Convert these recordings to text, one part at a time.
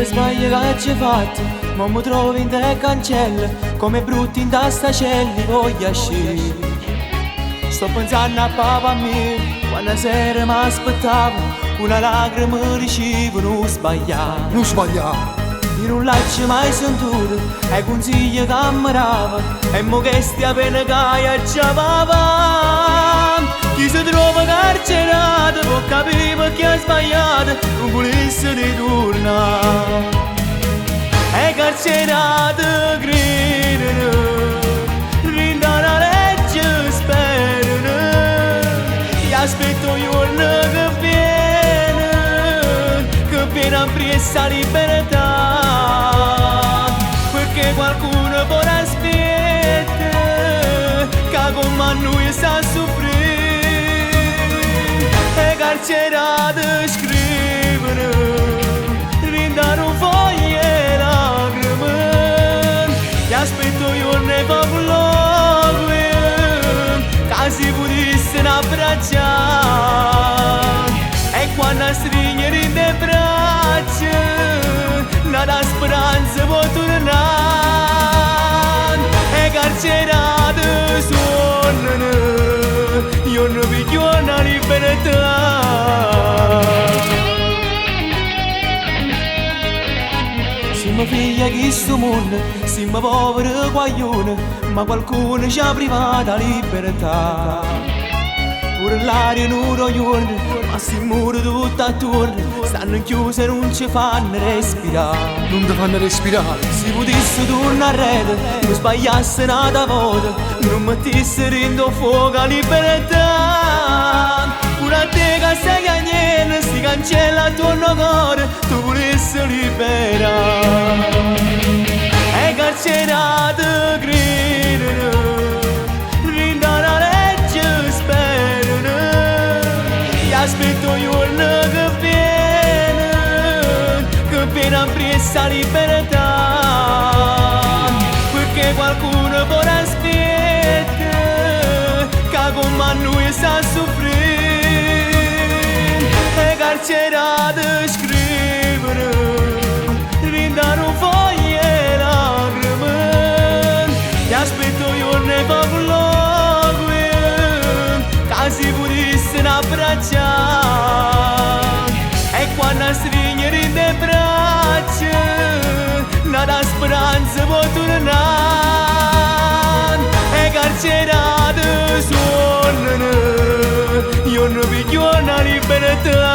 le sbaglie che ci hai fatto, ma mi trovi in te cancelle, come brutti in testa celli voglio uscire. Sto pensando a papà mio, quando sera mi aspettavo, una lacrima ricevo, non sbagliavo. Non sbagliare. Io non l'ho mai sentito, e consigli che mi dava, e mo che stia bene che già va. Chi si trova carcerato può capire perché ha sbagliato, non volesse ritornare. E carcerato gridano, rinda la legge sperano, e aspetto il giorno che viene a presa libertà. Perché qualcuno può aspettare, che come noi sa soffrire. E carcerato scrivono, rindano foglie lacrime, e aspetto io ne popolo, che si potesse abbracciare. E quando stringe in le braccia, nada speranza può tornare. E carcerato suonano, io non voglio una libertà. Siamo figli di questo mondo, siamo poveri guaglioni, ma qualcuno ci ha privato la libertà. Pure l'aria non lo giorno, ma si muore tutto attorno, stanno chiuse e non ci fanno respirare. Non ti fanno respirare. Se potesse tornare a rete, non sbagliasse nata volta, non mettessero in fuoco la libertà. Pure a te che sei cagnere, si cancella attorno al cuore, tu volessi liberare. E carcerato gridano, rinda la legge sperano, e aspetto il giorno che viene a presa libertà. Perché qualcuno può aspettare, che come noi sa soffrire. E carcerato scrivono, rindano foglie lacrime, e aspetto io ne popolo, che si potesse abbracciare. E quando stringe in le braccia, nada speranza può tornare. E carcerato suonano, io non voglio una libertà.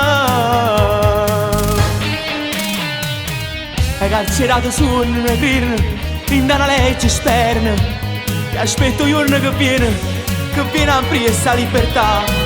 E carcerato suonano, gridano, rinda la legge sperano, e aspetto il giorno che viene a presa libertà.